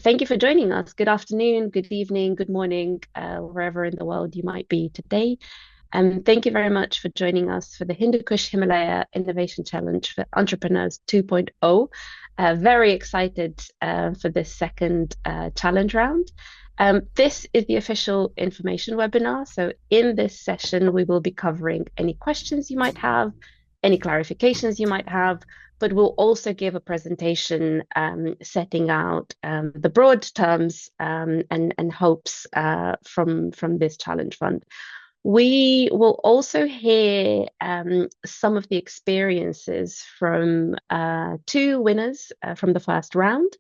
thank you for joining us. Good afternoon, good evening, good morning, wherever in the world you might be today. Thank you very much for joining us for the Hindu Kush Himalaya Innovation Challenge for Entrepreneurs 2.0. Very excited for this second challenge round. This is the official information webinar. So in this session, we will be covering any questions you might have, any clarifications you might have, but we'll also give a presentation setting out the broad terms and hopes from this challenge fund. We will also hear some of the experiences from two winners from the first round,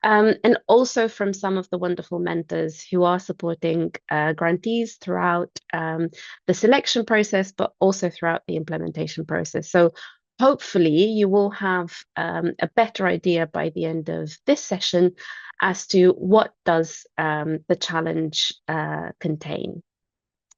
and also from some of the wonderful mentors who are supporting grantees throughout the selection process, but also throughout the implementation process. So hopefully you will have a better idea by the end of this session as to what does the challenge contain.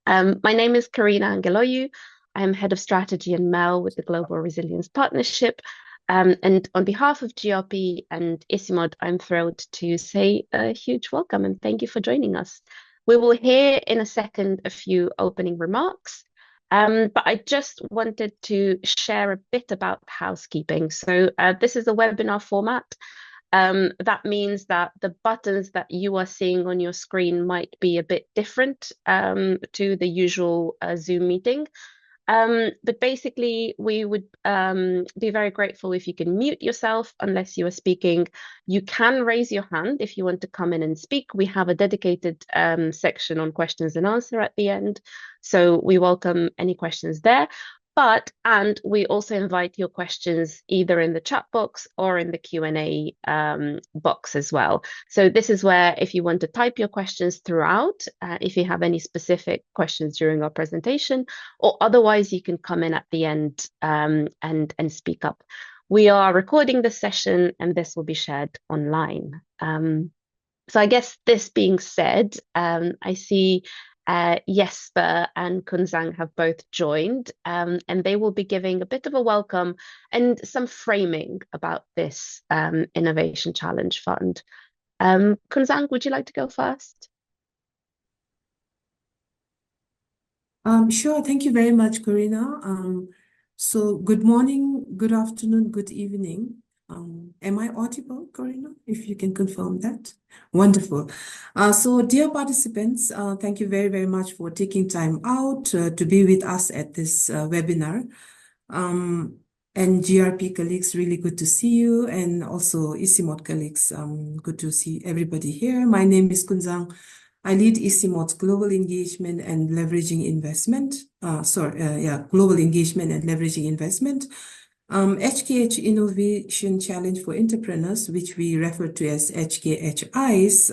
My name is Karina Angeloyu. I'm Head of Strategy and MEL with the Global Resilience Partnership. And on behalf of GRP and ICIMOD, I'm thrilled to say a huge welcome and thank you for joining us. We will hear in a second a few opening remarks, but I just wanted to share a bit about housekeeping. So this is a webinar format. That means that the buttons that you are seeing on your screen might be a bit different to the usual Zoom meeting. But basically, we would be very grateful if you can mute yourself unless you are speaking. You can raise your hand if you want to come in and speak. We have a dedicated section on questions and answer at the end. So we welcome any questions there. And we also invite your questions either in the chat box or in the Q&A box as well. So this is where if you want to type your questions throughout, if you have any specific questions during our presentation, or otherwise you can come in at the end and speak up. We are recording this session and this will be shared online. So I guess this being said, I see Jesper and Kunzang have both joined, and they will be giving a bit of a welcome and some framing about this Innovation Challenge Fund. Kunzang, would you like to go first? Sure, thank you very much, Karina. So good morning, good afternoon, good evening. Am I audible, Karina? If you can confirm that. Wonderful. So dear participants, thank you very, very much for taking time out to be with us at this webinar. And GRP colleagues, really good to see you. And also ICIMOD colleagues, good to see everybody here. My name is Kunzang. I lead ICIMOD's Global Engagement and Leveraging Investment. Global Engagement and Leveraging Investment. HKH Innovation Challenge for Entrepreneurs, which we refer to as HKH-ICE,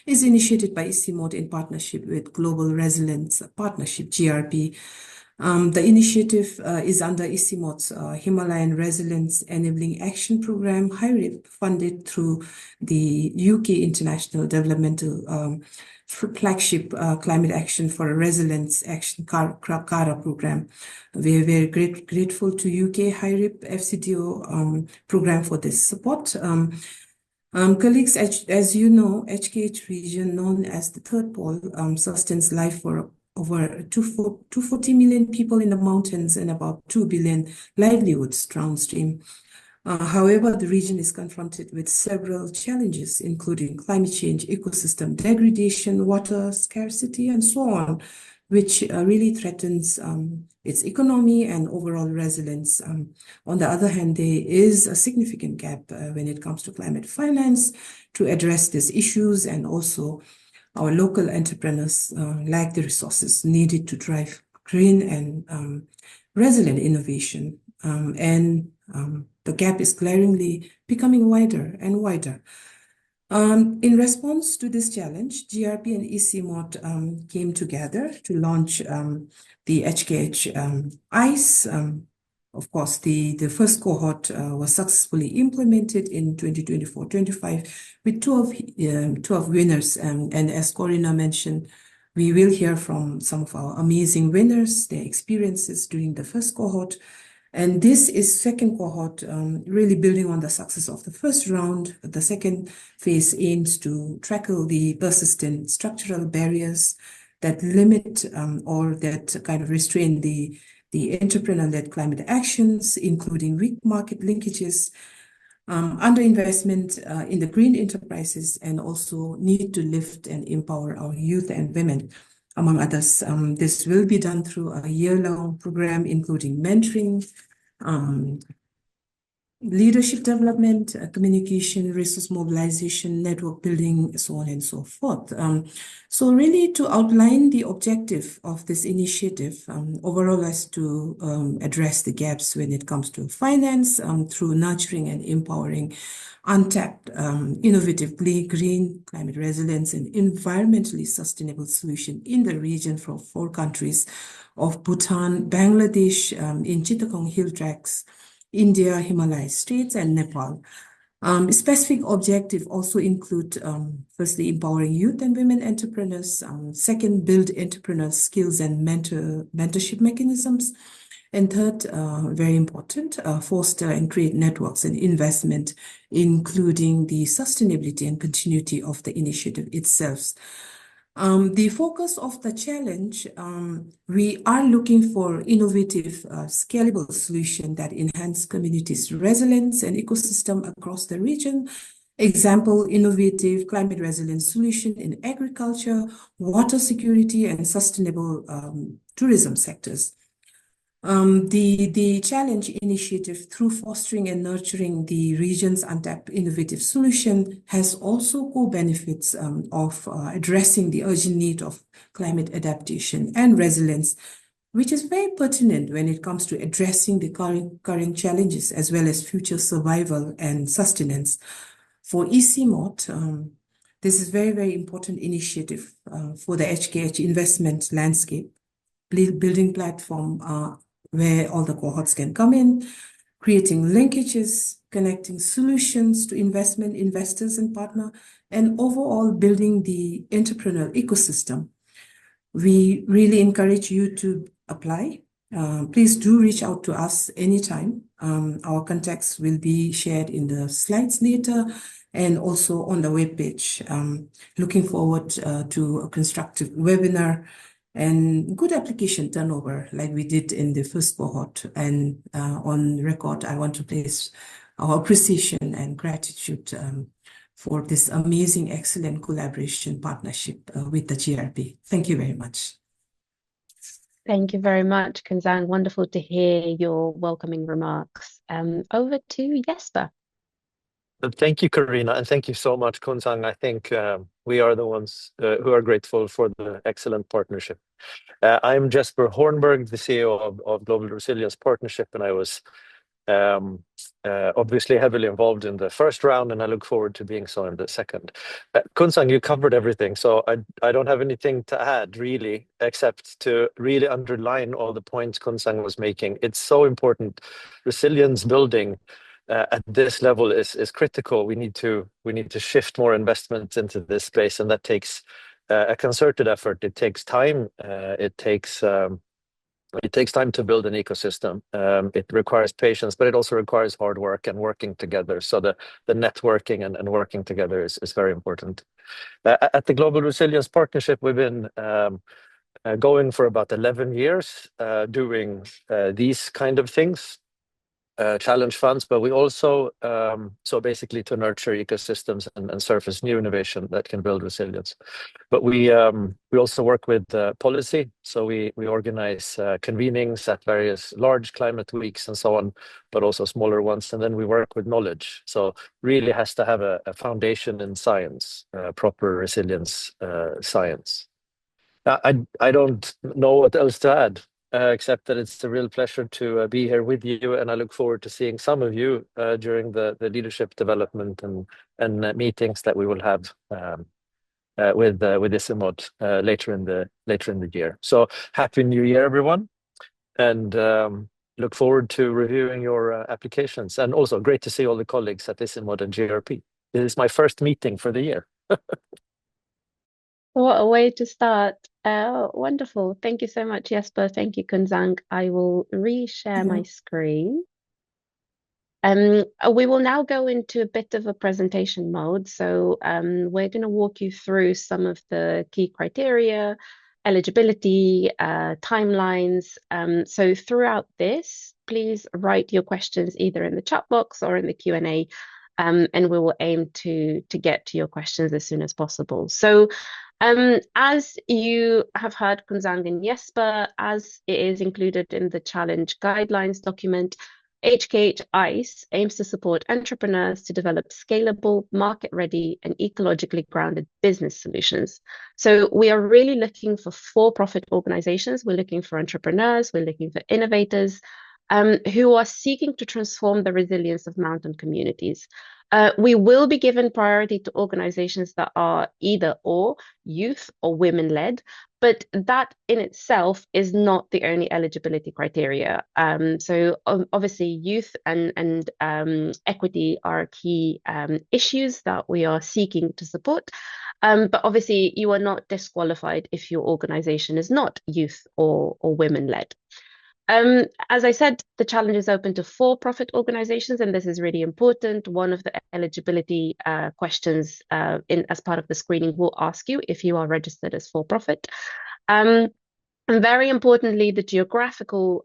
is initiated by ICIMOD in partnership with Global Resilience Partnership, GRP. The initiative is under ICIMOD's Himalayan Resilience Enabling Action Program, HIREP, funded through the UK International Developmental flagship Climate Action for a Resilience Action CARA program. We are very grateful to UK HIREP FCDO program for this support. Colleagues, as you know, HKH region, known as the third pole, sustains life for over 240 million people in the mountains and about 2 billion livelihoods downstream. However, the region is confronted with several challenges, including climate change, ecosystem degradation, water scarcity, and so on, which really threatens its economy and overall resilience. On the other hand, there is a significant gap when it comes to climate finance to address these issues, and also our local entrepreneurs lack the resources needed to drive green and resilient innovation. The gap is glaringly becoming wider and wider. In response to this challenge, GRP and ICIMOD came together to launch the HKH-ICE. Of course, the first cohort was successfully implemented in 2024-25 with 12 winners. And as Corina mentioned, we will hear from some of our amazing winners, their experiences during the first cohort. And this is second cohort, really building on the success of the first round. The second phase aims to tackle the persistent structural barriers that limit or that kind of restrain the entrepreneur-led climate actions, including weak market linkages, underinvestment in the green enterprises, and also need to lift and empower our youth and women, among others. This will be done through a year-long program, including mentoring, leadership development, communication, resource mobilization, network building, so on and so forth. So really to outline the objective of this initiative, overall is to address the gaps when it comes to finance through nurturing and empowering untapped, innovatively green, climate resilience, and environmentally sustainable solution in the region from 4 countries of Bhutan, Bangladesh, in Chittagong Hill Tracts, India, Himalaya states, and Nepal. Specific objectives also include, firstly, empowering youth and women entrepreneurs, second, build entrepreneur skills and mentorship mechanisms, and third, very important, foster and create networks and investment, including the sustainability and continuity of the initiative itself. The focus of the challenge, we are looking for innovative, scalable solution that enhance communities' resilience and ecosystem across the region. Example, innovative climate resilience solution in agriculture, water security, and sustainable tourism sectors. The challenge initiative, through fostering and nurturing the region's untapped innovative solution, has also co-benefits of addressing the urgent need of climate adaptation and resilience, which is very pertinent when it comes to addressing the current challenges as well as future survival and sustenance. For ICIMOD, this is very, very important initiative for the HKH investment landscape, building platform where all the cohorts can come in, creating linkages, connecting solutions to investors and partner, and overall building the entrepreneurial ecosystem. We really encourage you to apply. Please do reach out to us anytime. Our contacts will be shared in the slides later and also on the webpage. Looking forward to a constructive webinar and good application turnover like we did in the first cohort. And on record, I want to place our appreciation and gratitude for this amazing, excellent collaboration partnership with the GRP. Thank you very much. Thank you very much, Kanzang. Wonderful to hear your welcoming remarks. Over to Jesper. Thank you, Karina, and thank you so much, Kunzang. I think we are the ones who are grateful for the excellent partnership. I'm Jesper Hornberg, the CEO of Global Resilience Partnership, and I was obviously heavily involved in the first round, and I look forward to being so in the second. Kunzang, you covered everything, so I don't have anything to add, really, except to really underline all the points Kunzang was making. It's so important. Resilience building at this level is critical. We need to shift more investments into this space, and that takes a concerted effort. It takes time. It takes time to build an ecosystem. It requires patience, but it also requires hard work and working together. So the networking and working together is very important. At the Global Resilience Partnership, we've been going for about 11 years, doing these kind of things. Challenge funds, but we also so basically to nurture ecosystems and surface new innovation that can build resilience. But we also work with policy, so we organize convenings at various large climate weeks and so on, but also smaller ones, and then we work with knowledge. So really has to have a foundation in science, proper resilience science. I don't know what else to add. Except that it's a real pleasure to be here with you, and I look forward to seeing some of you during the leadership development and meetings that we will have with ICIMOD later in the year. So happy New Year, everyone, and look forward to reviewing your applications. And also great to see all the colleagues at ICIMOD and GRP. This is my first meeting for the year. What a way to start. Wonderful. Thank you so much, Jesper. Thank you, Kunzang. I will reshare my Yeah. screen. We will now go into a bit of a presentation mode. So we're going to walk you through some of the key criteria, eligibility, timelines. So throughout this, please write your questions either in the chat box or in the Q&A, and we will aim to get to your questions as soon as possible. So as you have heard Kunzang and Jesper, as it is included in the challenge guidelines document, HKH-ICE aims to support entrepreneurs to develop scalable, market-ready, and ecologically grounded business solutions. So we are really looking for for-profit organizations. We're looking for entrepreneurs. We're looking for innovators who are seeking to transform the resilience of mountain communities. We will be given priority to organizations that are either or youth or women-led, but that in itself is not the only eligibility criteria. Obviously youth and equity are key issues that we are seeking to support. But obviously you are not disqualified if your organization is not youth or women-led. As I said, the challenge is open to for-profit organizations, and this is really important. One of the eligibility questions as part of the screening will ask you if you are registered as for-profit. And very importantly, the geographical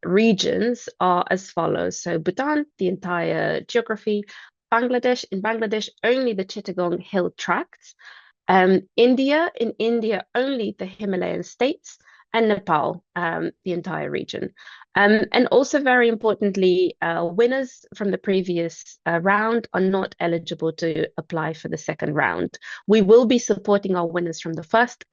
regions are as follows. So Bhutan, the entire geography, Bangladesh, in Bangladesh, only the Chittagong Hill Tracts, India, in India, only the Himalayan states, and Nepal, the entire region. And also very importantly, winners from the previous round are not eligible to apply for the second round. We will be supporting our winners from the first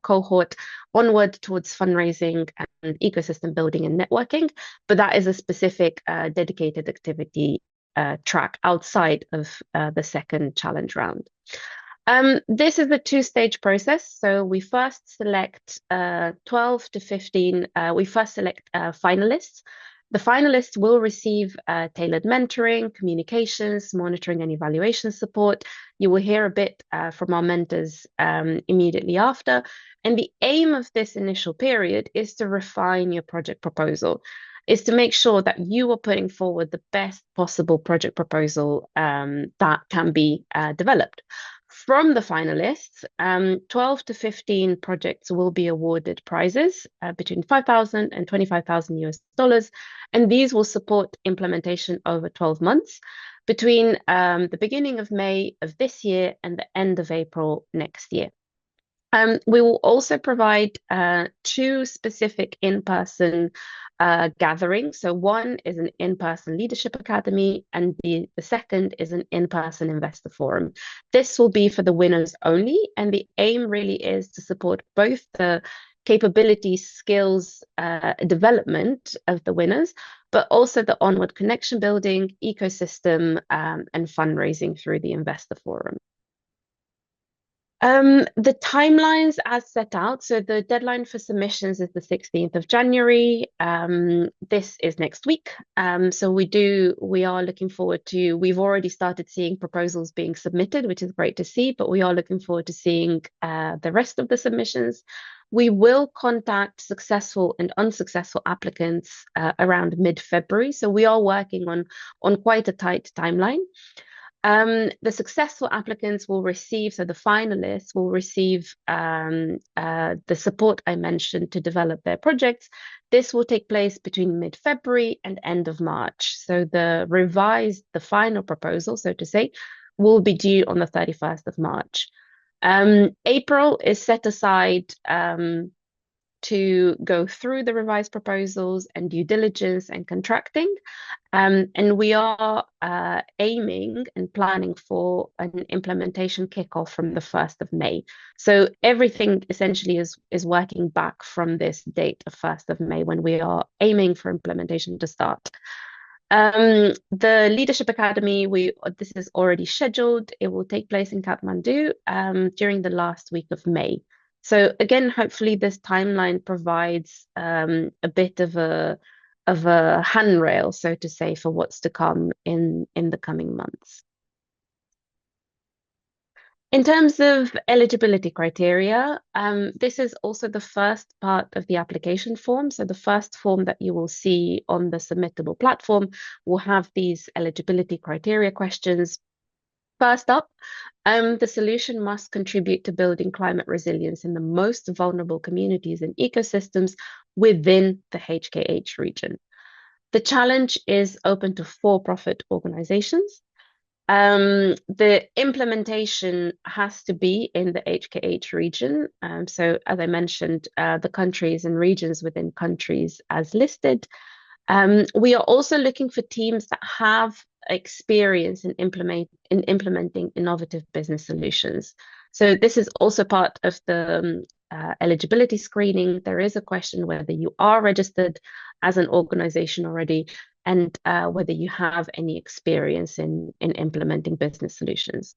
cohort onward towards fundraising and ecosystem building and networking, but that is a specific dedicated activity track outside of the second challenge round. This is a two-stage process. So we first select 12 to 15, we first select finalists. The finalists will receive tailored mentoring, communications, monitoring and evaluation support. You will hear a bit from our mentors immediately after. And the aim of this initial period is to refine your project proposal, is to make sure that you are putting forward the best possible project proposal that can be developed. From the finalists, 12 to 15 projects will be awarded prizes between 5,000 and 25,000 US dollars, and these will support implementation over 12 months between the beginning of May of this year and the end of April next year. We will also provide two specific in-person gatherings. So one is an in-person leadership academy, and the second is an in-person investor forum. This will be for the winners only, and the aim really is to support both the capability skills development of the winners, but also the onward connection building, ecosystem, and fundraising through the investor forum. The timelines as set out. So the deadline for submissions is the 16th of January. This is next week. So we are looking forward to, we've already started seeing proposals being submitted, which is great to see, but we are looking forward to seeing the rest of the submissions. We will contact successful and unsuccessful applicants around mid-February. So we are working on quite a tight timeline. The successful applicants will receive, so the finalists will receive the support I mentioned to develop their projects. This will take place between mid-February and end of March. So the final proposal, so to say, will be due on the 31st of March. April is set aside to go through the revised proposals and due diligence and contracting. And we are aiming and planning for an implementation kickoff from the 1st of May. So everything essentially is working back from this date of 1st of May when we are aiming for implementation to start. The Leadership Academy, this is already scheduled. It will take place in Kathmandu during the last week of May. So again, hopefully this timeline provides a bit of a handrail, so to say, for what's to come in the coming months. In terms of eligibility criteria, this is also the first part of the application form. So the first form that you will see on the submittable platform will have these eligibility criteria questions. First up, the solution must contribute to building climate resilience in the most vulnerable communities and ecosystems within the HKH region. The challenge is open to for-profit organizations. The implementation has to be in the HKH region. So as I mentioned, the countries and regions within countries as listed. We are also looking for teams that have experience in implementing innovative business solutions. So this is also part of the eligibility screening. There is a question whether you are registered as an organization already and whether you have any experience in implementing business solutions.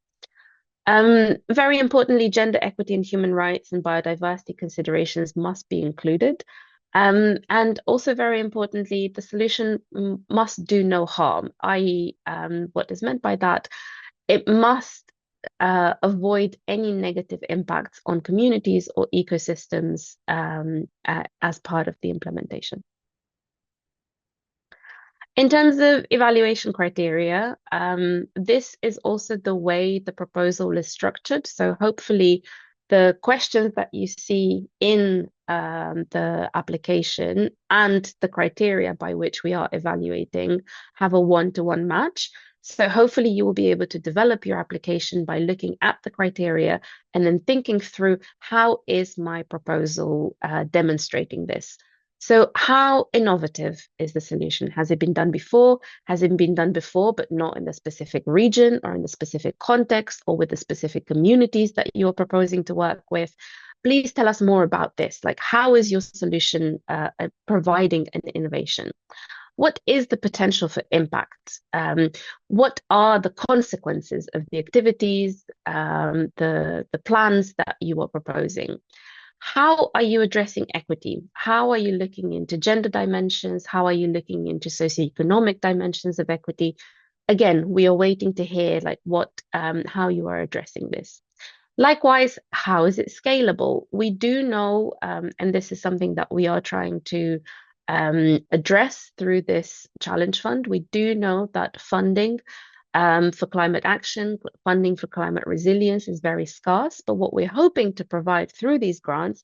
Very importantly, gender equity and human rights and biodiversity considerations must be included. And also very importantly, the solution must do no harm, i.e., what is meant by that, it must avoid any negative impacts on communities or ecosystems as part of the implementation. In terms of evaluation criteria, this is also the way the proposal is structured. So hopefully the questions that you see in the application and the criteria by which we are evaluating have a one-to-one match. So hopefully you will be able to develop your application by looking at the criteria and then thinking through how is my proposal demonstrating this. So how innovative is the solution? Has it been done before? Has it been done before, but not in the specific region or in the specific context or with the specific communities that you're proposing to work with? Please tell us more about this. Like, how is your solution providing an innovation? What is the potential for impact? What are the consequences of the activities, the plans that you are proposing? How are you addressing equity? How are you looking into gender dimensions? How are you looking into socioeconomic dimensions of equity? Again, we are waiting to hear like how you are addressing this. Likewise, how is it scalable? We do know, and this is something that we are trying to address through this challenge fund. We do know that funding for climate action, funding for climate resilience is very scarce. But what we're hoping to provide through these grants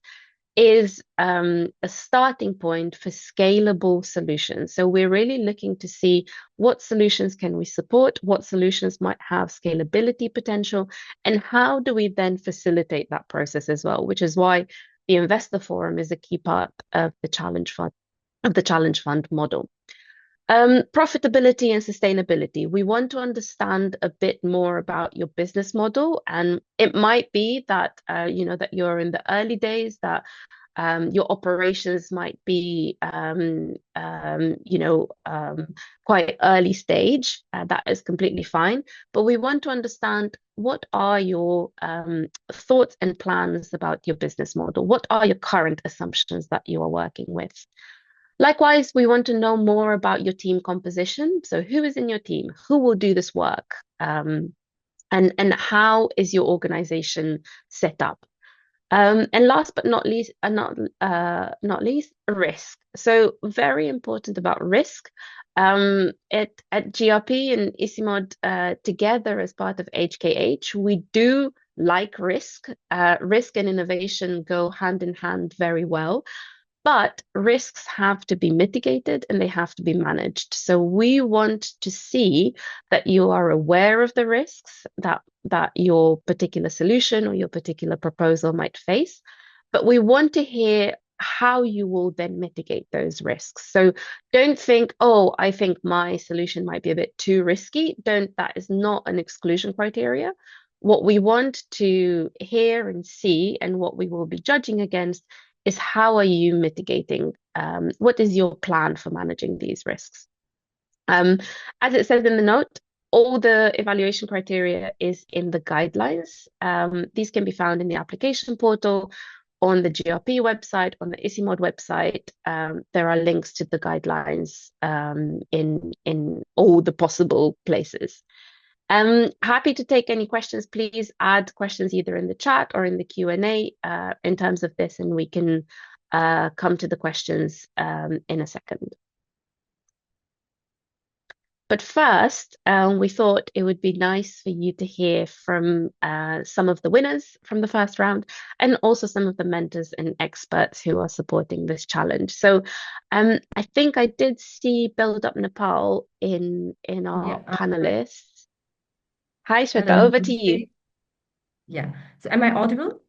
is a starting point for scalable solutions. So we're really looking to see what solutions can we support, what solutions might have scalability potential, and how do we then facilitate that process as well, which is why the Investor Forum is a key part of the Challenge Fund model. Profitability and sustainability. We want to understand a bit more about your business model, and it might be that that you're in the early days, that your operations might be quite early stage. That is completely fine, but we want to understand what are your thoughts and plans about your business model. What are your current assumptions that you are working with? Likewise, we want to know more about your team composition. So who is in your team? Who will do this work? And how is your organization set up? And last but not least, risk. So very important about risk. At GRP and ICIMOD together as part of HKH, we do like risk. Risk and innovation go hand in hand very well. But risks have to be mitigated and they have to be managed. So we want to see that you are aware of the risks that your particular solution or your particular proposal might face. But we want to hear how you will then mitigate those risks. So don't think, oh, I think my solution might be a bit too risky. That is not an exclusion criteria. What we want to hear and see and what we will be judging against is how are you mitigating? What is your plan for managing these risks? As it says in the note, all the evaluation criteria is in the guidelines. These can be found in the application portal, on the GRP website, on the ICIMOD website. There are links to the guidelines in all the possible places. Happy to take any questions. Please add questions either in the chat or in the Q&A in terms of this, and we can come to the questions in a second. But first, we thought it would be nice for you to hear from some of the winners from the first round and also some of the mentors and experts who are supporting this challenge. So I think I did see Build Up Nepal in our Yeah. panelists. Hi, Shweta, Hello. over to you. Yeah. So am I audible?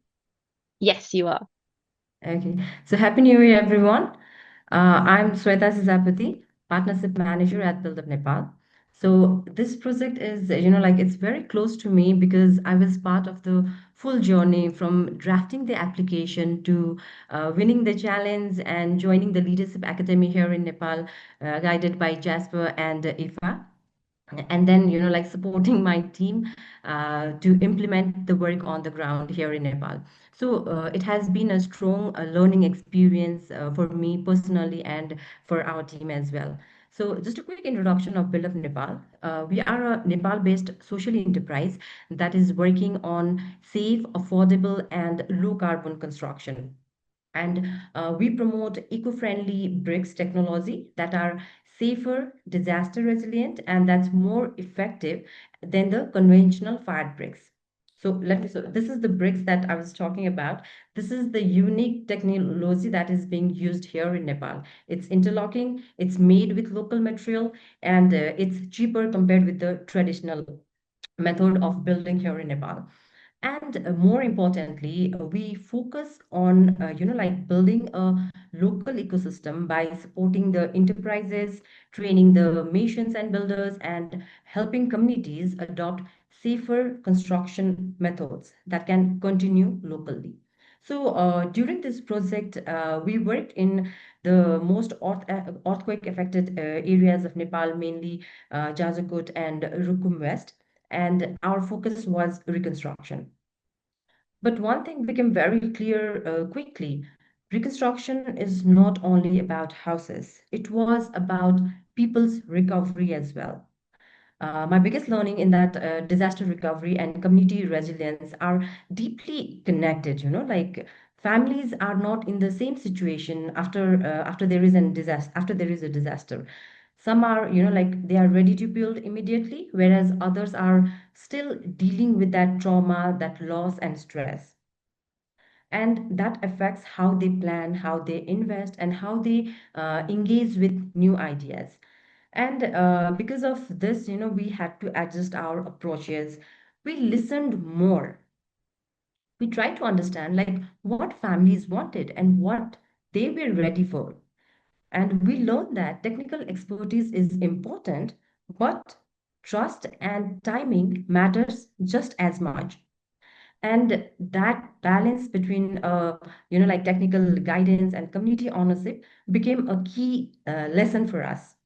Yes, you are. Okay. So Happy New Year, everyone. I'm Sweta Sisapati, Partnership Manager at Build Up Nepal. So this project is, it's very close to me because I was part of the full journey from drafting the application to winning the challenge and joining the Leadership Academy here in Nepal, guided by Jasper and Ifa. And then supporting my team to implement the work on the ground here in Nepal. So it has been a strong learning experience for me personally and for our team as well. So just a quick introduction of Build Up Nepal. We are a Nepal-based social enterprise that is working on safe, affordable, and low carbon construction. And we promote eco-friendly bricks technology that are safer, disaster resilient, and that's more effective than the conventional fired bricks. So this is the bricks that I was talking about. This is the unique technology that is being used here in Nepal. It's interlocking, it's made with local material, and it's cheaper compared with the traditional method of building here in Nepal. And more importantly, we focus on, building a local ecosystem by supporting the enterprises, training the masons and builders, and helping communities adopt safer construction methods that can continue locally. So during this project, we worked in the most earthquake affected areas of Nepal, mainly Jajakot and Rukum West, and our focus was reconstruction. But one thing became very clear quickly. Reconstruction is not only about houses, it was about people's recovery as well. My biggest learning in that disaster recovery and community resilience are deeply connected. Families are not in the same situation after there is a disaster. Some are, they are ready to build immediately, whereas others are still dealing with that trauma, that loss and stress. And that affects how they plan, how they invest, and how they engage with new ideas. And because of this, we had to adjust our approaches. We listened more. We tried to understand like what families wanted and what they were ready for. And we learned that technical expertise is important, but trust and timing matters just as much. And that balance between technical guidance and community ownership became a key lesson for us.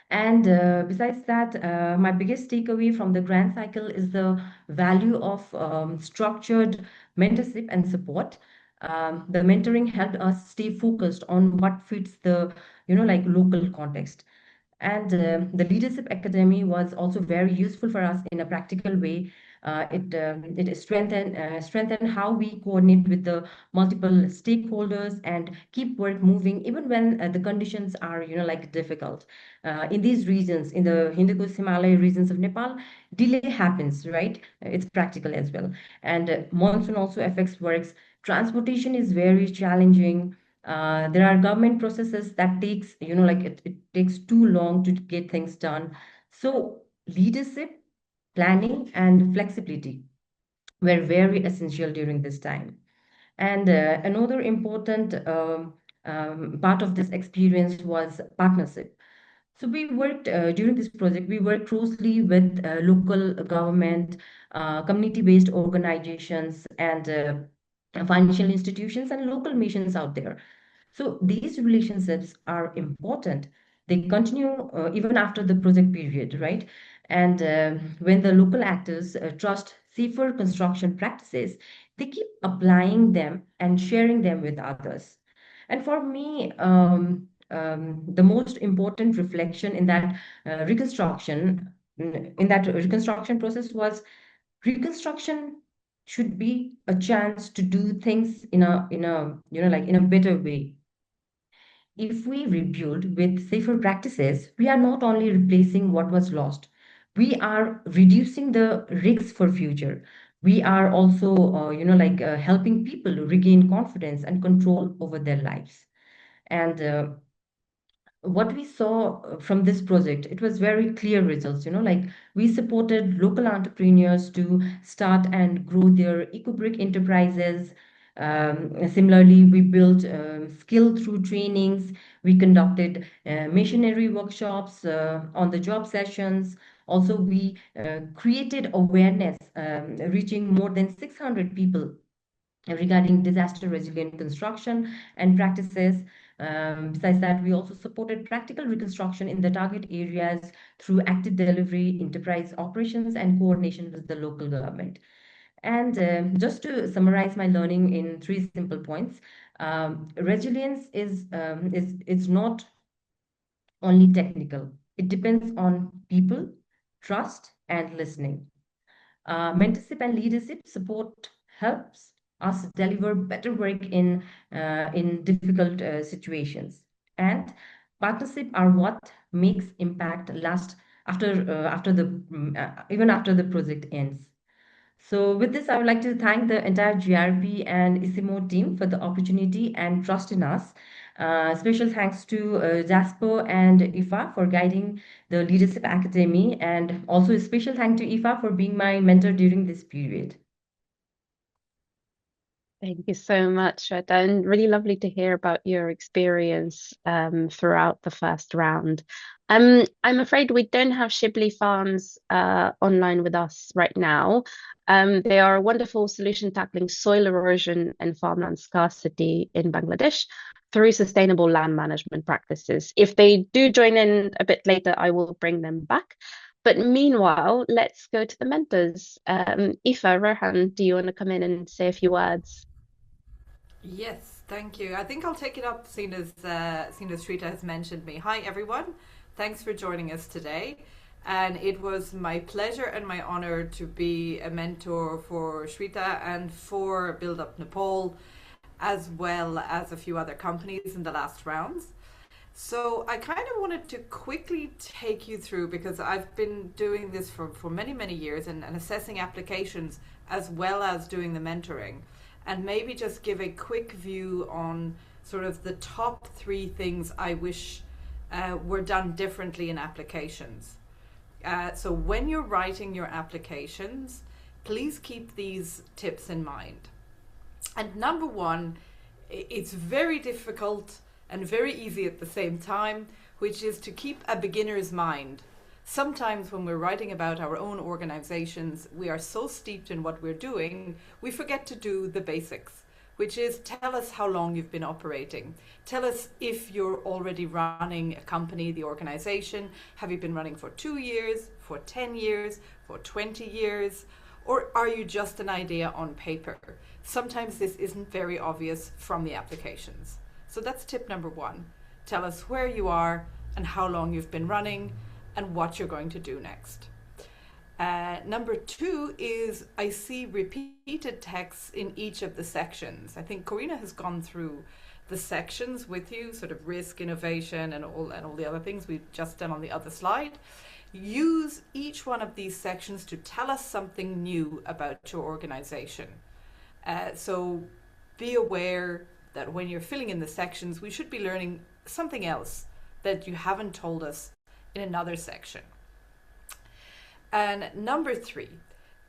And besides that, my biggest takeaway from the grant cycle is the value of structured mentorship and support. The mentoring helped us stay focused on what fits the local context. And the Leadership Academy was also very useful for us in a practical way. It strengthened how we coordinate with the multiple stakeholders and keep work moving even when the conditions are difficult. In these regions, in the Hindu Kush Himalaya regions of Nepal, delay happens, right? It's practical as well. And monsoon also affects works. Transportation is very challenging. There are government processes that takes it takes too long to get things done. So leadership, planning, and flexibility were very essential during this time. And another important part of this experience was partnership. So we worked during this project, we worked closely with local government, community-based organizations, and financial institutions and local missions out there. So these relationships are important. They continue even after the project period, right? And when the local actors trust safer construction practices, they keep applying them and sharing them with others. And for me, the most important reflection in that reconstruction in that reconstruction process was reconstruction should be a chance to do things in a like in a better way. If we rebuild with safer practices, we are not only replacing what was lost, we are reducing the risks for future. We are also, helping people regain confidence and control over their lives. And what we saw from this project, it was very clear results. Like we supported local entrepreneurs to start and grow their eco-brick enterprises. Similarly, we built skill through trainings. We conducted missionary workshops on the job sessions. Also, we created awareness, reaching more than 600 people regarding disaster resilient construction and practices. Besides that, we also supported practical reconstruction in the target areas through active delivery, enterprise operations, and coordination with the local government. And just to summarize my learning in three simple points, resilience is not only technical. It depends on people, trust, and listening. Mentorship and leadership support helps us deliver better work in difficult situations. And partnership are what makes impact last after the even after the project ends. So with this, I would like to thank the entire GRP and ICIMOD team for the opportunity and trust in us. Special thanks to Jasper and Ifa for guiding the Leadership Academy, and also a special thank to Ifa for being my mentor during this period. Thank you so much, Shweta, and really lovely to hear about your experience throughout the first round. I'm afraid we don't have Shibli Farms online with us right now. They are a wonderful solution tackling soil erosion and farmland scarcity in Bangladesh through sustainable land management practices. If they do join in a bit later, I will bring them back. But meanwhile, let's go to the mentors. Aoife, Rohan, do you want to come in and say a few words? Yes, thank you. I think I'll take it up, seeing as Shrita has mentioned me. Hi, everyone. Thanks for joining us today. And it was my pleasure and my honor to be a mentor for Shrita and for Build Up Nepal, as well as a few other companies in the last rounds. So I kind of wanted to quickly take you through, because I've been doing this for many, many years and assessing applications as well as doing the mentoring. And maybe just give a quick view on sort of the top 3 things I wish were done differently in applications. So when you're writing your applications, please keep these tips in mind. And number 1, it's very difficult and very easy at the same time, which is to keep a beginner's mind. Sometimes when we're writing about our own organizations, we are so steeped in what we're doing, we forget to do the basics, which is tell us how long you've been operating. Tell us if you're already running a company, the organization. Have you been running for 2 years, for 10 years, for 20 years? Or are you just an idea on paper? Sometimes this isn't very obvious from the applications. So that's tip number 1. Tell us where you are and how long you've been running and what you're going to do next. Number 2 is I see repeated texts in each of the sections. I think Corina has gone through the sections with you, sort of risk, innovation, and all the other things we've just done on the other slide. Use each one of these sections to tell us something new about your organization. So be aware that when you're filling in the sections, we should be learning something else that you haven't told us in another section. And number 3,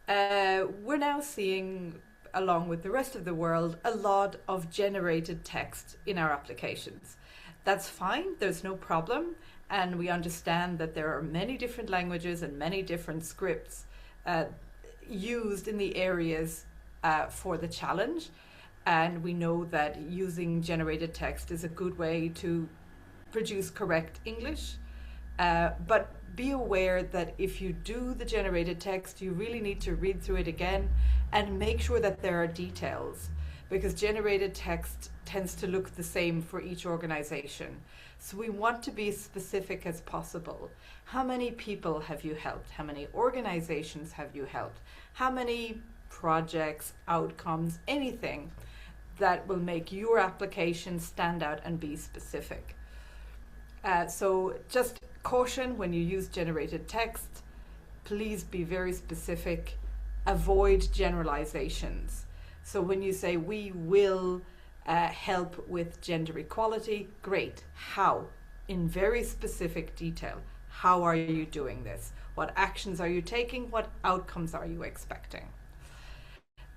we're now seeing, along with the rest of the world, a lot of generated text in our applications. That's fine, there's no problem, and we understand that there are many different languages and many different scripts used in the areas for the challenge, and we know that using generated text is a good way to produce correct English. But be aware that if you do the generated text, you really need to read through it again and make sure that there are details, because generated text tends to look the same for each organization. So we want to be as specific as possible. How many people have you helped? How many organizations have you helped? How many projects, outcomes, anything that will make your application stand out and be specific. So just caution when you use generated text, please be very specific, avoid generalizations. So when you say we will help with gender equality, great. How? In very specific detail. How are you doing this? What actions are you taking? What outcomes are you expecting?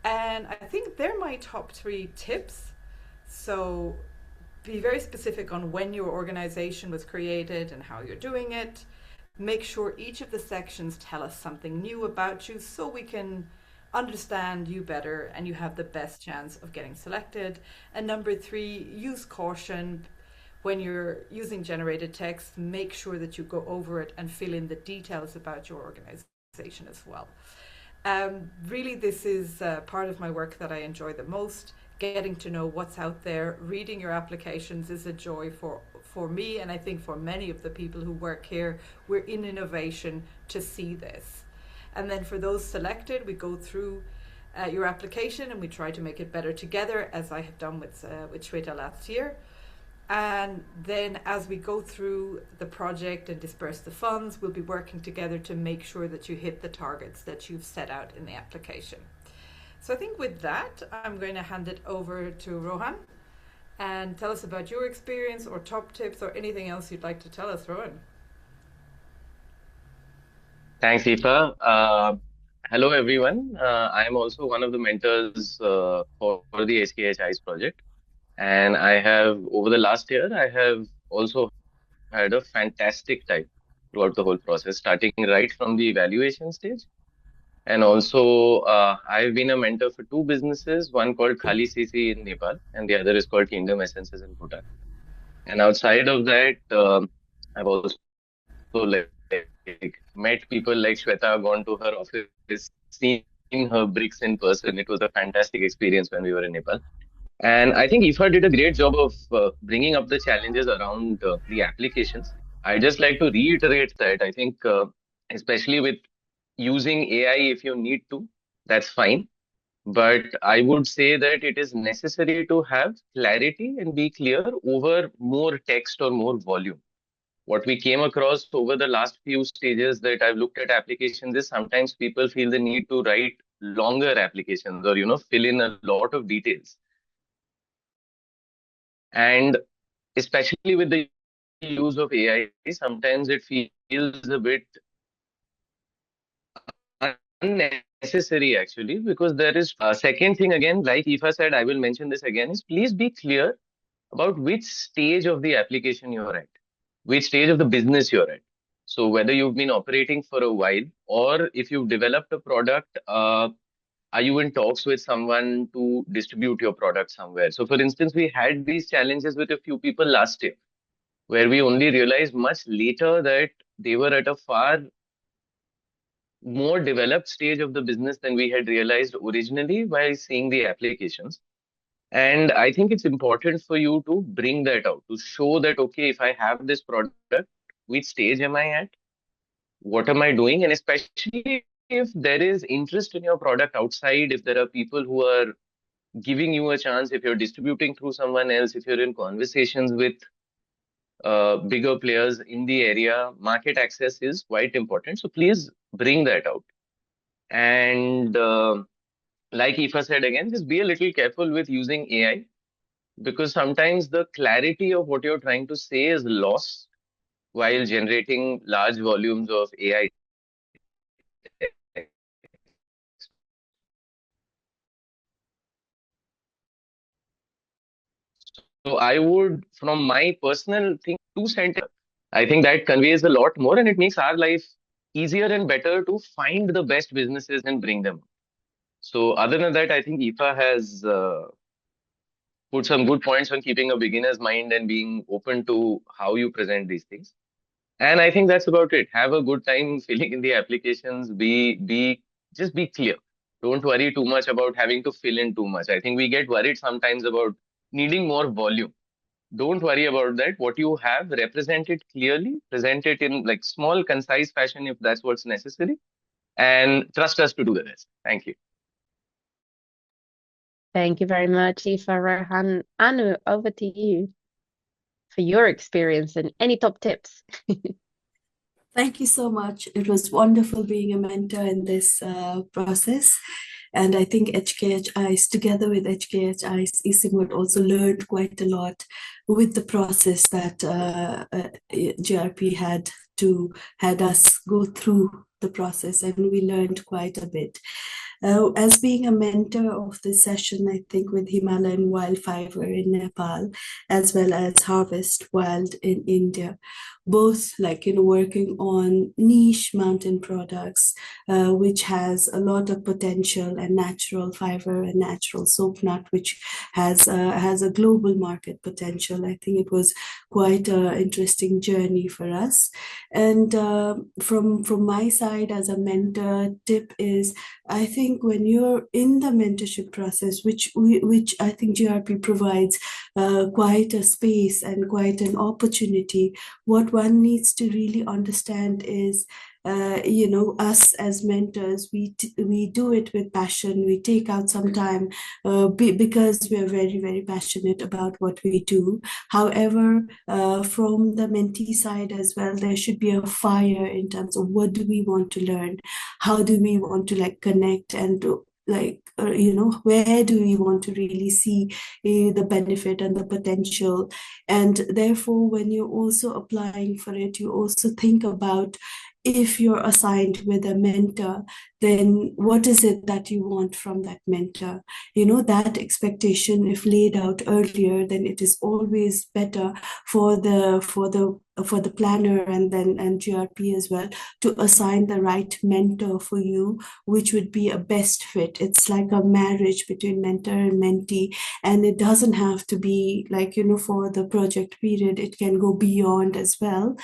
And I think they're my top 3 tips. So be very specific on when your organization was created and how you're doing it. Make sure each of the sections tell us something new about you so we can understand you better and you have the best chance of getting selected. And number 3, use caution. When you're using generated text, make sure that you go over it and fill in the details about your organization as well. Really, this is part of my work that I enjoy the most. Getting to know what's out there, reading your applications is a joy for me, and I think for many of the people who work here. We're in innovation to see this. And then for those selected, we go through your application and we try to make it better together, as I have done with Shweta last year. And then as we go through the project and disperse the funds, we'll be working together to make sure that you hit the targets that you've set out in the application. So I think with that, I'm going to hand it over to Rohan and tell us about your experience or top tips or anything else you'd like to tell us, Rohan. Thanks, Aoife. Hello, everyone. I'm also one of the mentors for the HKH-ICE project. And I have, over the last year, I have also had a fantastic time throughout the whole process, starting right from the evaluation stage. And also, I've been a mentor for 2 businesses, one called Khali CC in Nepal, and the other is called Kingdom Essences in Bhutan. And outside of that, I've also like met people like Shweta, gone to her office, seen her bricks in person. It was a fantastic experience when we were in Nepal. And I think Aoife did a great job of bringing up the challenges around the applications. I just like to reiterate that I think, especially with using AI, if you need to, that's fine. But I would say that it is necessary to have clarity and be clear over more text or more volume. What we came across over the last few stages that I've looked at applications is sometimes people feel the need to write longer applications or, fill in a lot of details. And especially with the use of AI, sometimes it feels a bit unnecessary actually, because there is a second thing again, like Aoife said, I will mention this again, is please be clear about which stage of the application you're at, which stage of the business you're at. So whether you've been operating for a while or if you've developed a product, are you in talks with someone to distribute your product somewhere? So for instance, we had these challenges with a few people last year, where we only realized much later that they were at a far more developed stage of the business than we had realized originally by seeing the applications. And I think it's important for you to bring that out, to show that, okay, if I have this product, which stage am I at? What am I doing? And especially if there is interest in your product outside, if there are people who are giving you a chance, if you're distributing through someone else, if you're in conversations with bigger players in the area, market access is quite important. So please bring that out. And like Aoife said again, just be a little careful with using AI, because sometimes the clarity of what you're trying to say is lost while generating large volumes of AI. So I would, from my personal thing, 2 sentence, I think that conveys a lot more and it makes our life easier and better to find the best businesses and bring them. So other than that, I think Aoife has put some good points on keeping a beginner's mind and being open to how you present these things. And I think that's about it. Have a good time filling in the applications. Just be clear. Don't worry too much about having to fill in too much. I think we get worried sometimes about needing more volume. Don't worry about that. What you have, represent it clearly, present it in like small, concise fashion if that's what's necessary, and trust us to do the rest. Thank you. Thank you very much, Aoife, Rohan. Anu, over to you for your experience and any top tips. Thank you so much. It was wonderful being a mentor in this process. And I think HKH-ICE, together with HKH-ICE, ICIMOD also learned quite a lot with the process that GRP had us go through the process, and we learned quite a bit. As being a mentor of this session, I think with Himalayan wildfire in Nepal, as well as Harvest Wild in India, both working on niche mountain products, which has a lot of potential, and natural fiber and natural soap nut, which has a global market potential. I think it was quite an interesting journey for us. And from my side as a mentor, tip is, I think when you're in the mentorship process, which I think GRP provides quite a space and quite an opportunity, what one needs to really understand is, us as mentors, we do it with passion. We take out some time because we are very, very passionate about what we do. However, from the mentee side as well, there should be a fire in terms of what do we want to learn, how do we want to connect, and where do we want to really see the benefit and the potential. And therefore, when you're also applying for it, you also think about, if you're assigned with a mentor, then what is it that you want from that mentor? That expectation, if laid out earlier, then it is always better for the planner and GRP as well, to assign the right mentor for you, which would be a best fit. It's like a marriage between mentor and mentee, and it doesn't have to be for the project period. It can go beyond as well.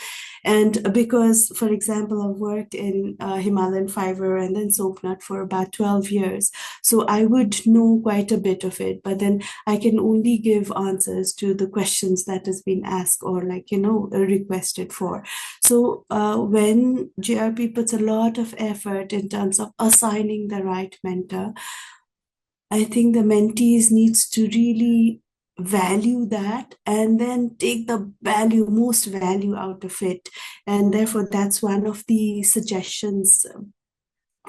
And because, for example, I've worked in Himalayan fiber and then soap nut for about 12 years, so I would know quite a bit of it, but then I can only give answers to the questions that has been asked or requested for. So when GRP puts a lot of effort in terms of assigning the right mentor, I think the mentees needs to really value that and then take the most value out of it. And therefore, that's one of the suggestions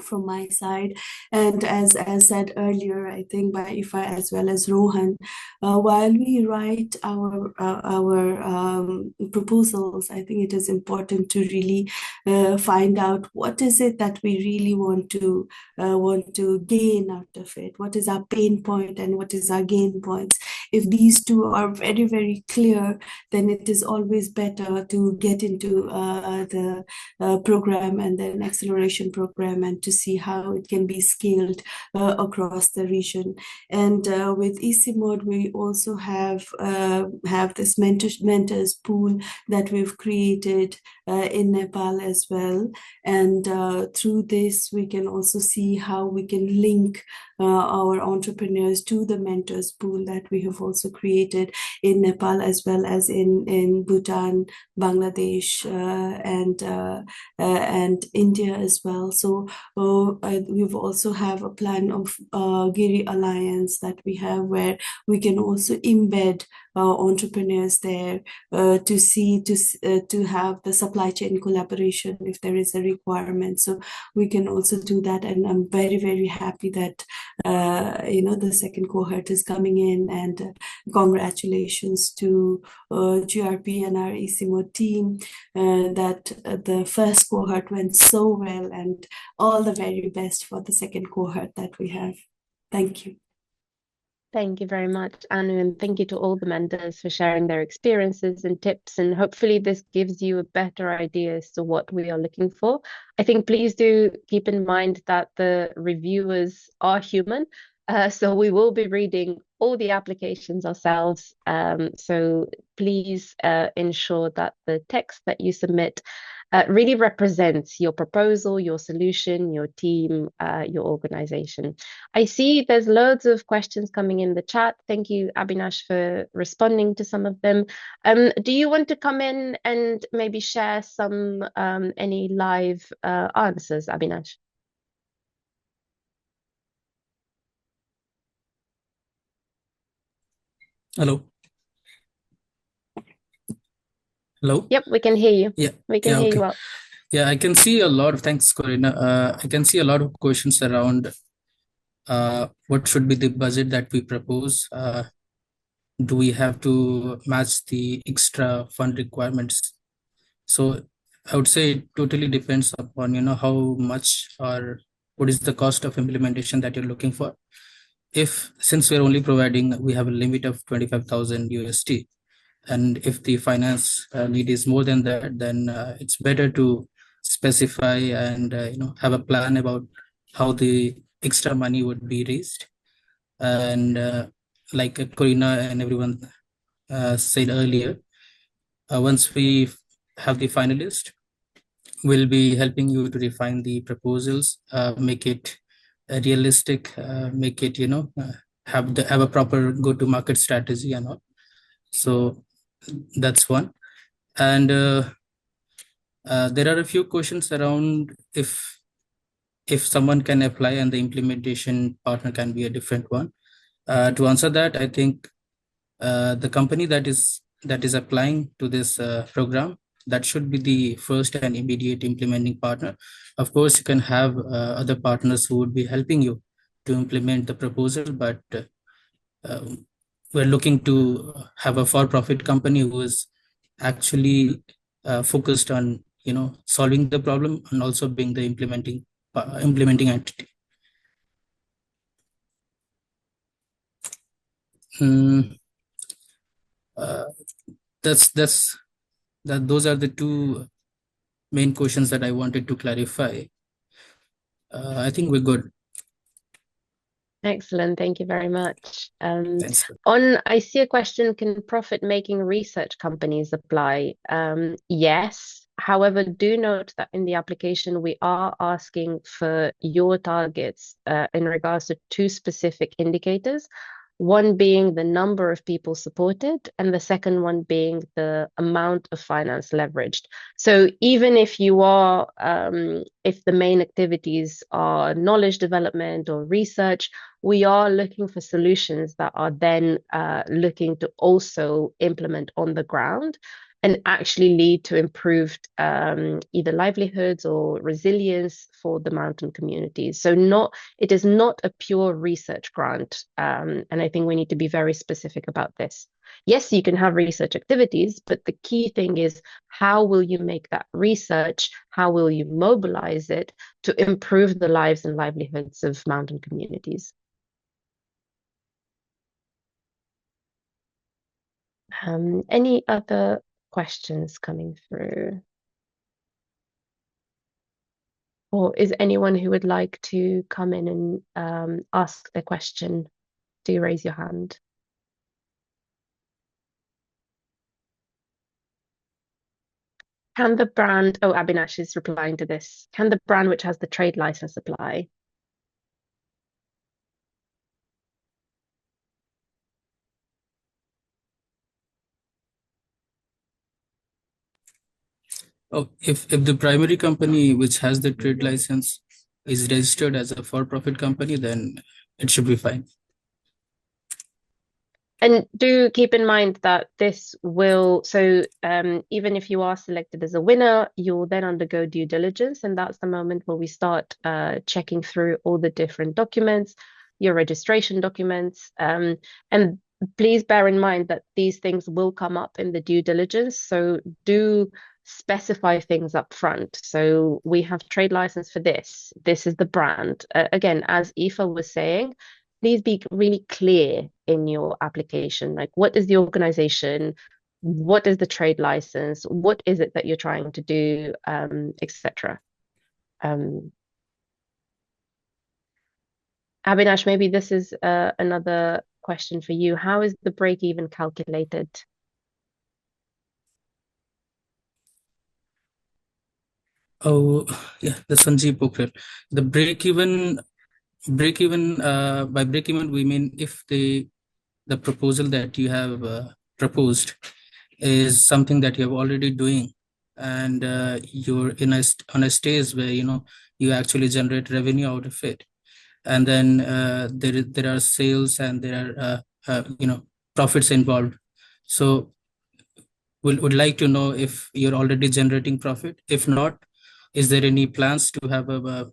from my side. And as said earlier, I think by Ifa as well as Rohan, while we write our proposals, I think it is important to really find out what is it that we really want to gain out of it. What is our pain point and what is our gain points? If these two are very, very clear, then it is always better to get into the program and then acceleration program, and to see how it can be scaled across the region. And with ICIMOD, we also have this mentors pool that we've created in Nepal as well. And through this, we can also see how we can link our entrepreneurs to the mentors pool that we have also created in Nepal, as well as in Bhutan, Bangladesh, and India as well. So we've also have a plan of Giri Alliance that we have, where we can also embed entrepreneurs there to have the supply chain collaboration if there is a requirement. So we can also do that, and I'm very, very happy that the second cohort is coming in, and congratulations to GRP and our ICIMOD team that the first cohort went so well, and all the very best for the second cohort that we have. Thank you. Thank you very much, Anu, and thank you to all the mentors for sharing their experiences and tips. And hopefully this gives you a better idea as to what we are looking for. I think please do keep in mind that the reviewers are human. So we will be reading all the applications ourselves. So please ensure that the text that you submit really represents your proposal, your solution, your team, your organization. I see there's loads of questions coming in the chat. Thank you, Abhinash, for responding to some of them. Do you want to come in and maybe share some any live answers, Abhinash? Hello. Hello. Yep, we can hear you. Yeah. We can hear you well. Yeah, I can see a lot of, thanks, Corina. I can see a lot of questions around what should be the budget that we propose. Do we have to match the extra fund requirements? So I would say it totally depends upon, how much or what is the cost of implementation that you're looking for. Since we're only providing, we have a limit of 25,000 USD. And if the finance need is more than that, then it's better to specify and have a plan about how the extra money would be raised. And like Corina and everyone said earlier, once we have the finalist, we'll be helping you to refine the proposals, make it realistic, make it have a proper go-to-market strategy and all. So that's one. And there are a few questions around if someone can apply and the implementation partner can be a different one. To answer that, I think the company that is applying to this program, that should be the first and immediate implementing partner. Of course, you can have other partners who would be helping you to implement the proposal, but we're looking to have a for-profit company who is actually focused on solving the problem and also being the implementing entity. Those are the two main questions that I wanted to clarify. I think we're good. Excellent. Thank you very much. Thanks. I see a question, can profit-making research companies apply? Yes. However, do note that in the application, we are asking for your targets in regards to two specific indicators. One being the number of people supported, and the second one being the amount of finance leveraged. So even if you are, if the main activities are knowledge development or research, we are looking for solutions that are then looking to also implement on the ground and actually lead to improved either livelihoods or resilience for the mountain communities. So it is not a pure research grant. And I think we need to be very specific about this. Yes, you can have research activities, but the key thing is how will you make that research? How will you mobilize it to improve the lives and livelihoods of mountain communities? Any other questions coming through? Or is anyone who would like to come in and ask the question, do raise your hand. Can the brand, oh, Abhinash is replying to this. Can the brand which has the trade license apply? Oh, if the primary company which has the trade license is registered as a for-profit company, then it should be fine. And do keep in mind that this will, so even if you are selected as a winner, you'll then undergo due diligence. And that's the moment where we start checking through all the different documents, your registration documents. And please bear in mind that these things will come up in the due diligence. So do specify things up front. So we have trade license for this. This is the brand. Again, as Aoife was saying, please be really clear in your application. Like, what is the organization? What is the trade license? What is it that you're trying to do, etc. Abhinash, maybe this is another question for you. How is the break even calculated? Oh, yeah, the Sanjeev Pokhriel. The break even, by break even, we mean if the proposal that you have proposed is something that you're already doing, and you're on a stage where you actually generate revenue out of it, and then there are sales and there are profits involved. So would like to know if you're already generating profit. If not, is there any plans to have a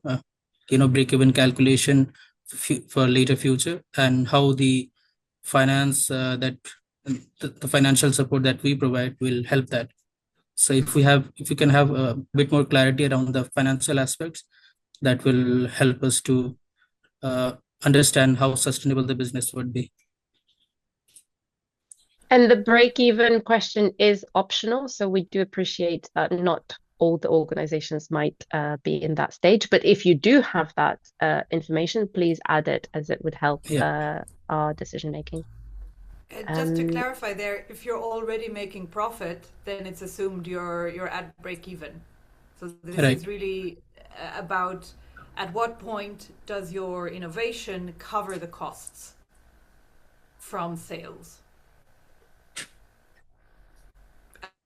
break even calculation for later future, and how the finance that the financial support that we provide will help that. So if we can have a bit more clarity around the financial aspects, that will help us to understand how sustainable the business would be. And the break-even question is optional, so we do appreciate that not all the organizations might be in that stage. But if you do have that information, please add it, as it would help our decision making. Just to clarify there, if you're already making profit, then it's assumed you're at break even. So this is really about at what point does your innovation cover the costs from sales.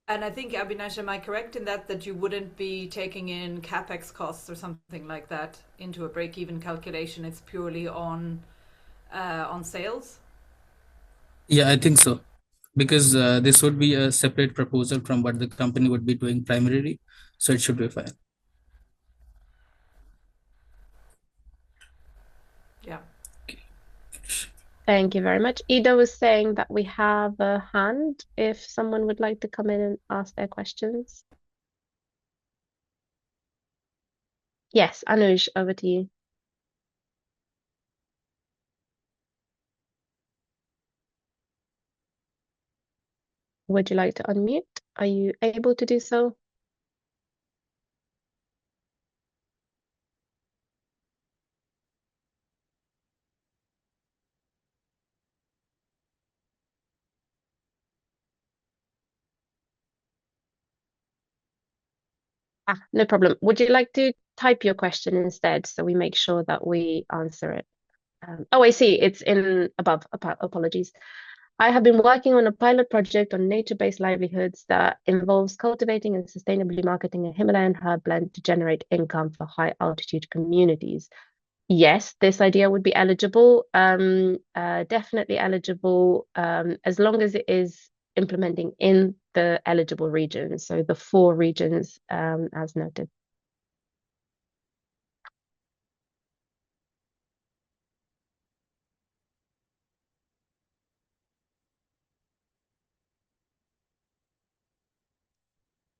And I think, Abhinash, am I correct in that you wouldn't be taking in capex costs or something like that into a break-even calculation? It's purely on sales. Yeah, I think so, because this would be a separate proposal from what the company would be doing primarily, so it should be fine. Yeah. Thank you very much. Ida was saying that we have a hand if someone would like to come in and ask their questions. Yes, Anuj, over to you. Would you like to unmute? Are you able to do so? No problem. Would you like to type your question instead, so we make sure that we answer it? Oh, I see. It's in above. Apologies. I have been working on a pilot project on nature-based livelihoods that involves cultivating and sustainably marketing a Himalayan herb blend to generate income for high-altitude communities. Yes, this idea would be eligible, definitely eligible, as long as it is implementing in the eligible regions, so the 4 regions as noted.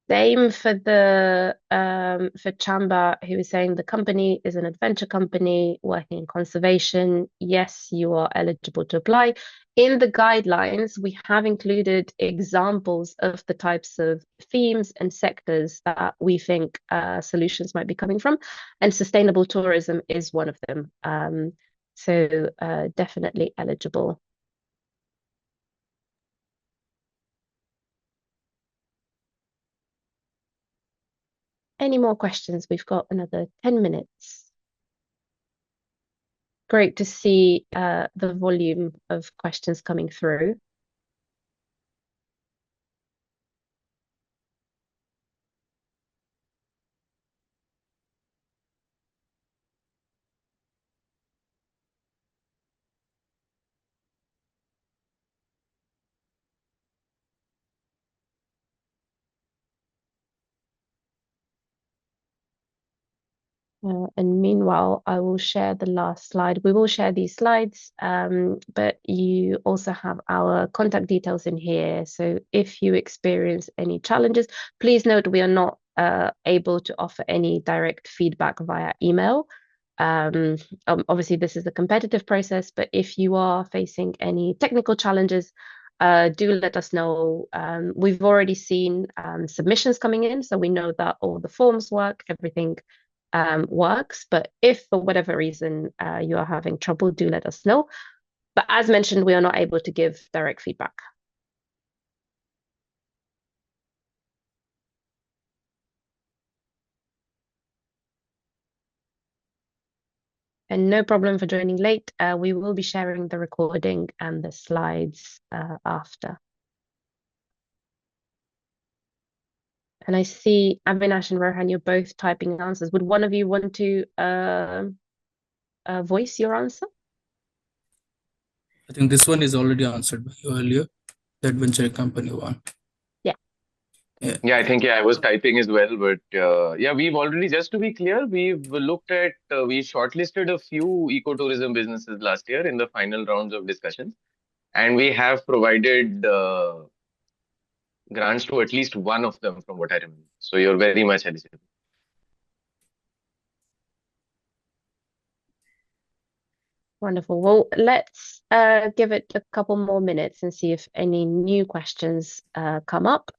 Same for the for Chamba, who was saying the company is an adventure company working in conservation. Yes, you are eligible to apply. In the guidelines, we have included examples of the types of themes and sectors that we think solutions might be coming from, and sustainable tourism is one of them. So definitely eligible. Any more questions? We've got another 10 minutes. Great to see the volume of questions coming through. And meanwhile, I will share the last slide. We will share these slides, but you also have our contact details in here. So if you experience any challenges, please note we are not able to offer any direct feedback via email. Obviously, this is a competitive process, but if you are facing any technical challenges, do let us know. We've already seen submissions coming in, so we know that all the forms work, everything works. But if for whatever reason you are having trouble, do let us know. But as mentioned, we are not able to give direct feedback. And no problem for joining late. We will be sharing the recording and the slides after. And I see Avinash and Rohan, you're both typing answers. Would one of you want to voice your answer? I think this one is already answered by you earlier. That venture company one. Yeah. Yeah. Yeah, I think, I was typing as well, but yeah, we've already, just to be clear, we've looked at, we shortlisted a few ecotourism businesses last year in the final rounds of discussions, and we have provided grants to at least one of them from what I remember. So you're very much eligible. Wonderful. Well, let's give it a couple more minutes and see if any new questions come up.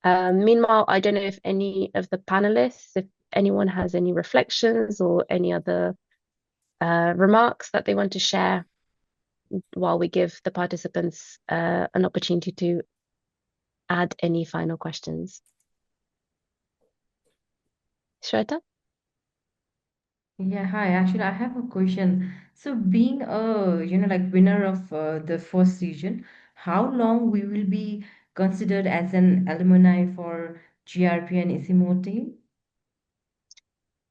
Meanwhile, I don't know if any of the panelists, if anyone has any reflections or any other remarks that they want to share while we give the participants an opportunity to add any final questions. Shweta? Yeah, hi. Actually, I have a question. So, being a like winner of the first season, how long we will be considered as an alumni for GRP and ICIMOD team?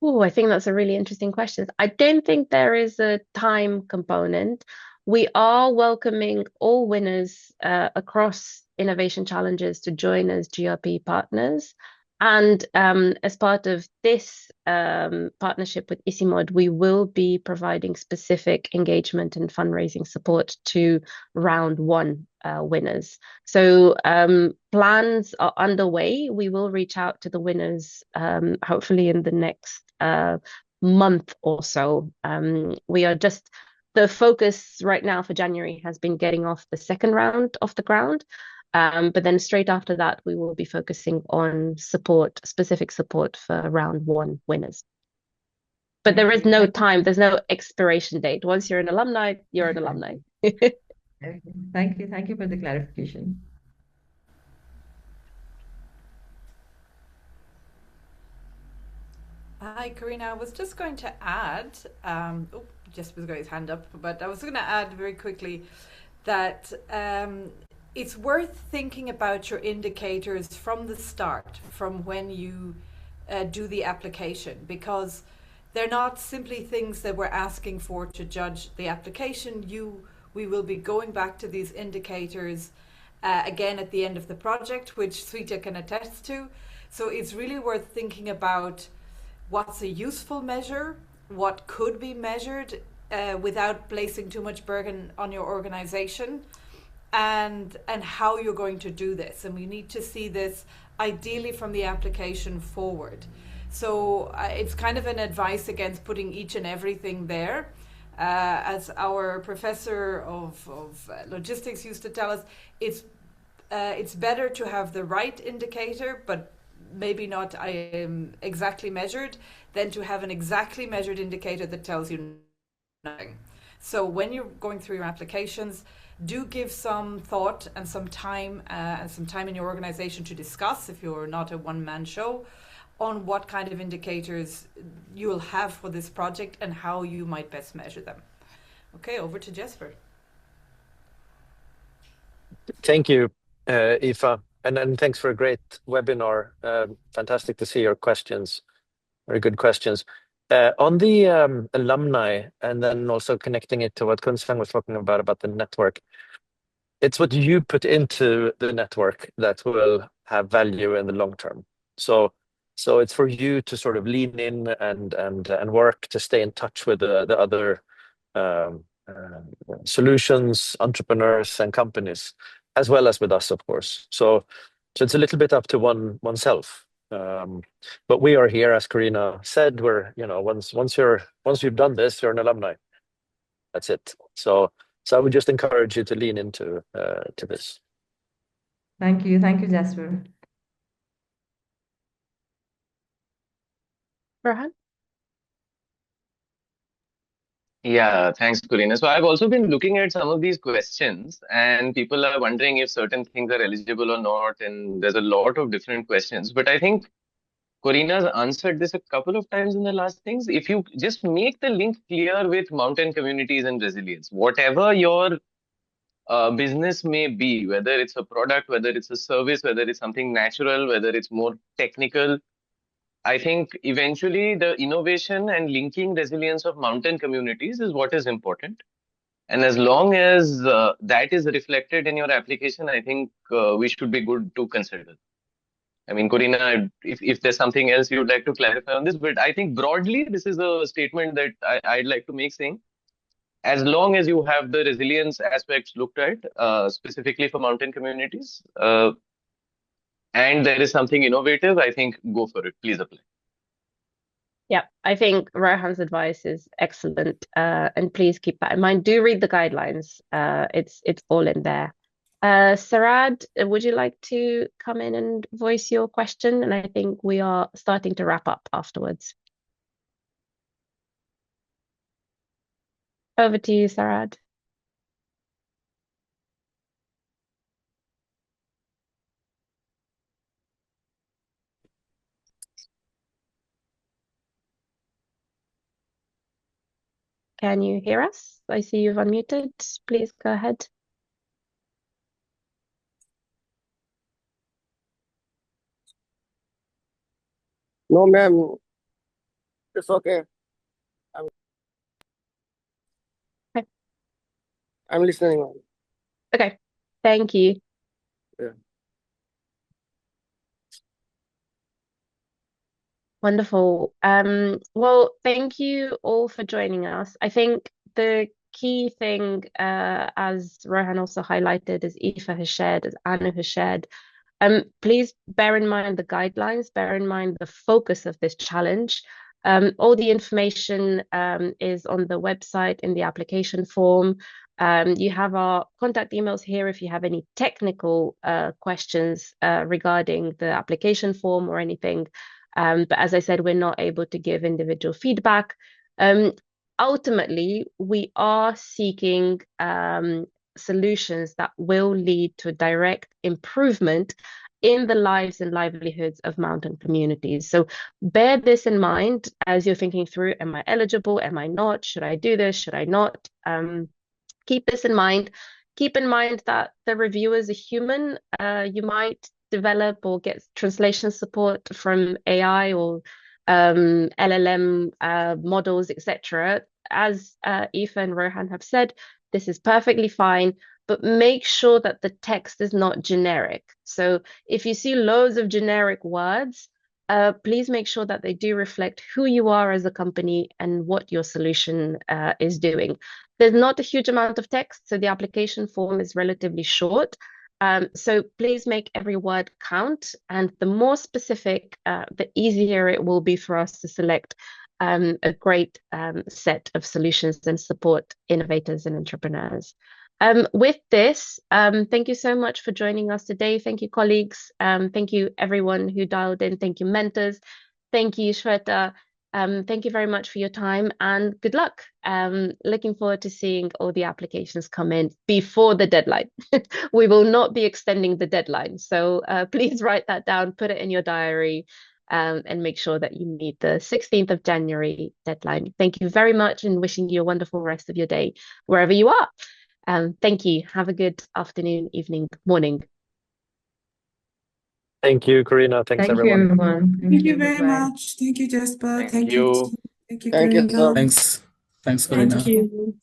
Oh, I think that's a really interesting question. I don't think there is a time component. We are welcoming all winners across innovation challenges to join as GRP partners. And as part of this partnership with ICIMOD, we will be providing specific engagement and fundraising support to round one winners. So plans are underway. We will reach out to the winners hopefully in the next month or so. We are just, the focus right now for January has been getting off the second round off the ground. But then straight after that, we will be focusing on support, specific support for round one winners. But there is no time, there's no expiration date. Once you're an alumni, you're an alumni. Okay. Thank you. Thank you for the clarification. Hi, Karina. I was just going to add, Jesper's got his hand up, but I was going to add very quickly that it's worth thinking about your indicators from the start, from when you do the application, because they're not simply things that we're asking for to judge the application. We will be going back to these indicators again at the end of the project, which Sweeta can attest to. So it's really worth thinking about what's a useful measure, what could be measured without placing too much burden on your organization, and how you're going to do this. And we need to see this ideally from the application forward. So it's kind of an advice against putting each and everything there. As our professor of logistics used to tell us, it's better to have the right indicator, but maybe not exactly measured, than to have an exactly measured indicator that tells you nothing. So when you're going through your applications, do give some thought and some time in your organization to discuss, if you're not a one-man show, on what kind of indicators you will have for this project and how you might best measure them. Okay, over to Jesper. Thank you, Aoife, and thanks for a great webinar. Fantastic to see your questions. Very good questions. On the alumni, and then also connecting it to what Kunsang was talking about the network. It's what you put into the network that will have value in the long term. So it's for you to sort of lean in and work to stay in touch with the other solutions, entrepreneurs, and companies, as well as with us, of course. So it's a little bit up to oneself. But we are here, as Karina said, we're, once you've done this, you're an alumni. That's it. So I would just encourage you to lean into to this. Thank you, Jasper. Rohan? Yeah, thanks, Karina. So I've also been looking at some of these questions, and people are wondering if certain things are eligible or not, and there's a lot of different questions. But I think Corina's answered this a couple of times in the last things. If you just make the link clear with mountain communities and resilience, whatever your business may be, whether it's a product, whether it's a service, whether it's something natural, whether it's more technical, I think eventually the innovation and linking resilience of mountain communities is what is important. And as long as that is reflected in your application, I think we should be good to consider. I mean, Corina, if there's something else you'd like to clarify on this, but I think broadly, this is a statement that I'd like to make, saying, as long as you have the resilience aspects looked at, specifically for mountain communities, and there is something innovative, I think go for it. Please apply. Yeah, I think Rohan's advice is excellent, and please keep that in mind. Do read the guidelines. It's all in there. Sarad, would you like to come in and voice your question? And I think we are starting to wrap up afterwards. Over to you, Sarad. Can you hear us? I see you've unmuted. Please go ahead. No, ma'am. It's okay. Okay. I'm listening. Okay. Thank you. Yeah. Wonderful. Well, thank you all for joining us. I think the key thing, as Rohan also highlighted, as Aoife has shared, as Anu has shared, please bear in mind the guidelines, bear in mind the focus of this challenge. All the information is on the website in the application form. You have our contact emails here if you have any technical questions regarding the application form or anything. But as I said, we're not able to give individual feedback. Ultimately, we are seeking solutions that will lead to a direct improvement in the lives and livelihoods of mountain communities. So bear this in mind as you're thinking through, am I eligible? Am I not? Should I do this? Should I not? Keep this in mind. Keep in mind that the reviewer is a human. You might develop or get translation support from AI or LLM models, etc. As Aoife and Rohan have said, this is perfectly fine, but make sure that the text is not generic. So if you see loads of generic words, please make sure that they do reflect who you are as a company and what your solution is doing. There's not a huge amount of text, so the application form is relatively short. So please make every word count, and the more specific, the easier it will be for us to select a great set of solutions and support innovators and entrepreneurs. With this, thank you so much for joining us today. Thank you, colleagues. Thank you, everyone who dialed in. Thank you, mentors. Thank you, Shweta. Thank you very much for your time and good luck. Looking forward to seeing all the applications come in before the deadline. We will not be extending the deadline. So please write that down, put it in your diary, and make sure that you meet the 16th of January deadline. Thank you very much and wishing you a wonderful rest of your day, wherever you are. Thank you. Have a good afternoon, evening, morning. Thank you, Corina. Thanks, Thank you, everyone. everyone. Thank you very Bye-bye. much. Thank you, Jasper. Thank you. Thank you, Thank you, Karina. sir. Thanks, Thank Corina. you.